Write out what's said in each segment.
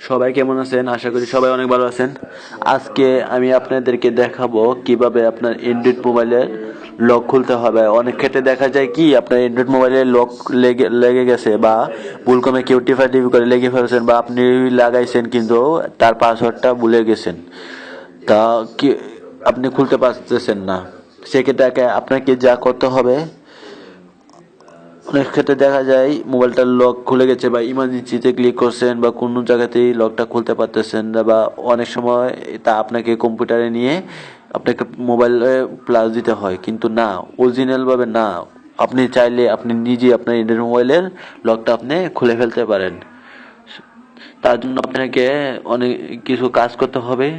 সবাই কেমন আছেন? আশা করি সবাই অনেক ভালো আছেন। আজকে আমি আপনাদেরকে দেখাবো কিভাবে আপনার অ্যান্ড্রয়েড মোবাইলের লক খুলতে হবে। অনেক ক্ষেত্রে দেখা যায় কি আপনার অ্যান্ড্রয়েড মোবাইলের লক লেগে গেছে, বা ভুলক্রমে কেউ টিপি করে লেগে ফেলেছেন, বা আপনি লাগাইছেন কিন্তু তার পাসওয়ার্ডটা ভুলে গেছেন, তা কি আপনি খুলতে পারতেছেন না। সেক্ষেত্রে আপনাকে যা করতে হবে, অনেক ক্ষেত্রে দেখা যায় মোবাইলটার লক খুলে গেছে বা ইমার্জেন্সিতে ক্লিক করছেন বা কোনো জায়গাতেই লকটা খুলতে পারতেছেন না, বা অনেক সময় তা আপনাকে কম্পিউটারে নিয়ে আপনাকে মোবাইলে প্লাস দিতে হয়, কিন্তু না, অরিজিনালভাবে না। আপনি চাইলে আপনি নিজে আপনার ইন্টারনেট মোবাইলের লকটা আপনি খুলে ফেলতে পারেন। তার জন্য আপনাকে অনেক কিছু কাজ করতে হবে।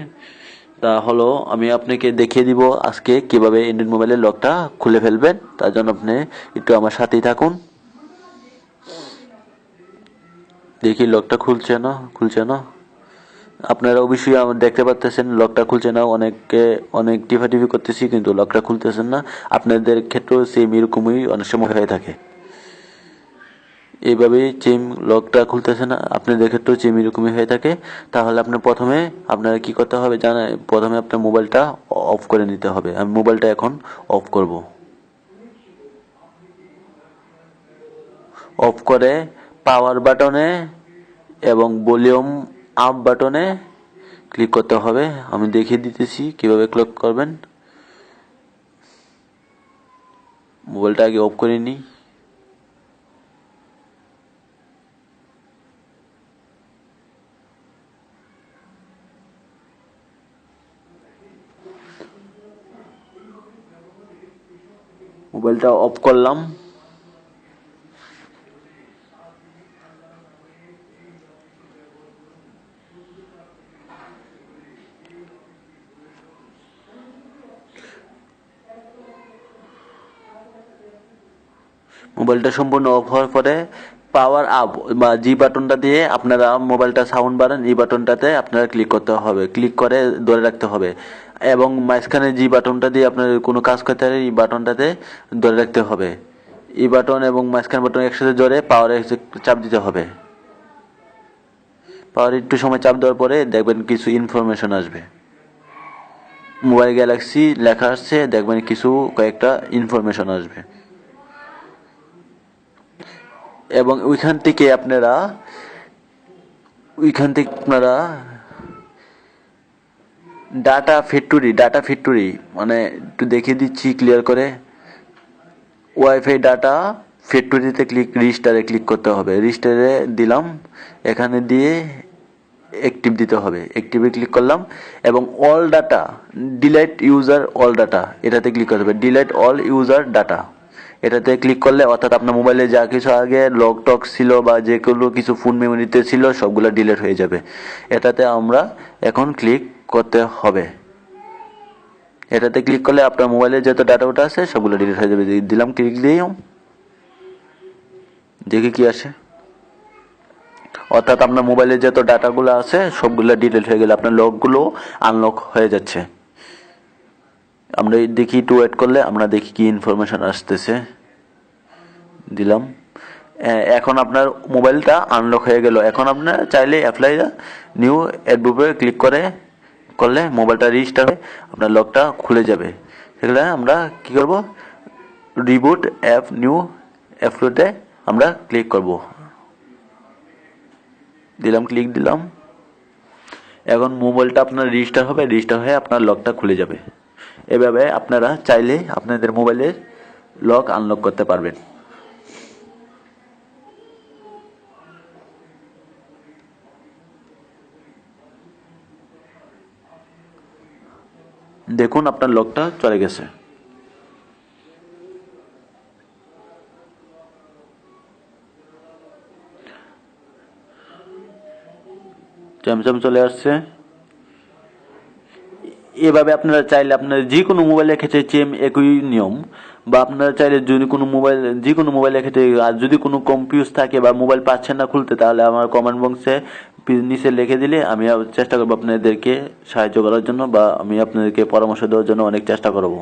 তা হলো, আমি আপনাকে দেখিয়ে দিব আজকে কিভাবে অ্যান্ড্রয়েড মোবাইলের লকটা খুলে ফেলবেন। তার জন্য আপনি একটু আমার সাথেই থাকুন। দেখি লকটা খুলছে না। আপনারা অবশ্যই আমার দেখতে পাচ্ছেন লকটা খুলছে না। অনেক টিপি করতেছি কিন্তু লকটা খুলতেছেন না। আপনাদের ক্ষেত্রেও সেম এরকমই অনেক সময় হয়ে থাকে। এইভাবেই লকটা খুলতেছে না, আপনাদের ক্ষেত্রেও সেম এরকমই হয়ে থাকে। তাহলে আপনারা কি করতে হবে জানেন? প্রথমে আপনার মোবাইলটা অফ করে নিতে হবে। আমি মোবাইলটা এখন অফ করব। অফ করে পাওয়ার বাটনে এবং ভলিউম আপ বাটনে ক্লিক করতে হবে। আমি দেখিয়ে দিতেছি কিভাবে ক্লিক করবেন। মোবাইলটা আগে অফ করে নিই। মোবাইলটা অফ করলাম। মোবাইলটা সম্পূর্ণ অফ হওয়ার পরে পাওয়ার আপ বা জি বাটনটা দিয়ে আপনারা মোবাইলটা সাউন্ড বাড়ান, এই বাটনটাতে আপনারা ক্লিক করতে হবে, ক্লিক করে ধরে রাখতে হবে। এবং মাঝখানে জি বাটনটা দিয়ে আপনার কোনো কাজ করতে হলে এই বাটনটাতে ধরে রাখতে হবে। এই বাটন এবং মাঝখানে বাটন একসাথে ধরে পাওয়ারে চাপ দিতে হবে। পাওয়ার একটু সময় চাপ দেওয়ার পরে দেখবেন কিছু ইনফরমেশন আসবে। মোবাইল গ্যালাক্সি লেখা আসছে, দেখবেন কয়েকটা ইনফরমেশন আসবে। এবং ওইখান থেকে আপনারা ডাটা ফ্যাক্টরি মানে একটু দেখিয়ে দিচ্ছি ক্লিয়ার করে। ওয়াইফাই ডাটা ফ্যাক্টরিতে রেজিস্টারে ক্লিক করতে হবে। রেজিস্টারে দিলাম, এখানে দিয়ে অ্যাক্টিভ দিতে হবে। অ্যাক্টিভে ক্লিক করলাম এবং all data delete user all data, এটাতে ক্লিক করতে হবে। ডিলাইট অল ইউজার ডাটা, এটাতে ক্লিক করলে অর্থাৎ আপনার মোবাইলে যা কিছু আগে লক টক ছিল বা যে কোনো কিছু ফোন মেমোরিতে ছিল সবগুলো ডিলিট হয়ে যাবে। এটাতে আমরা এখন ক্লিক করতে হবে। এটাতে ক্লিক করলে আপনার মোবাইলে যত ডাটা ওটা আছে সবগুলো ডিলিট হয়ে যাবে। দিলাম, ক্লিক দিয়ে দেখি কি আসে। অর্থাৎ আপনার মোবাইলে যত ডাটাগুলো আছে সবগুলো ডিলিট হয়ে গেলে আপনার লকগুলো আনলক হয়ে যাচ্ছে। আমরা দেখি একটু ওয়েট করলে আমরা দেখি কি ইনফরমেশন আসতেছে। দিলাম, এখন আপনার মোবাইলটা আনলক হয়ে গেল। এখন আপনার চাইলে অ্যাপ্লাই নিউ অ্যাডভাবে ক্লিক করলে মোবাইলটা রেজিস্টার হয়ে আপনার লকটা খুলে যাবে। সেগুলো আমরা কি করব, রিবুট অ্যাপ নিউ অ্যাপলোডে আমরা ক্লিক করব। ক্লিক দিলাম। এখন মোবাইলটা আপনার রেজিস্টার হয়ে আপনার লকটা খুলে যাবে। এভাবে আপনারা চাইলে আপনাদের মোবাইলের লক আনলক করতে পারবেন। দেখুন আপনার লকটা চলে গেছে। চমচম চলে আসছে। এভাবে আপনারা চাইলে আপনার যে কোনো মোবাইলের ক্ষেত্রে সেম একই নিয়ম, বা আপনারা চাইলে যদি কোনো মোবাইলের ক্ষেত্রে আর যদি কোনো কনফিউজ থাকে বা মোবাইল পাচ্ছেন না খুলতে, তাহলে আমার কমেন্ট বক্সে নিচে লিখে দিলে আমি চেষ্টা করবো আপনাদেরকে সাহায্য করার জন্য, বা আমি আপনাদেরকে পরামর্শ দেওয়ার জন্য অনেক চেষ্টা করবো।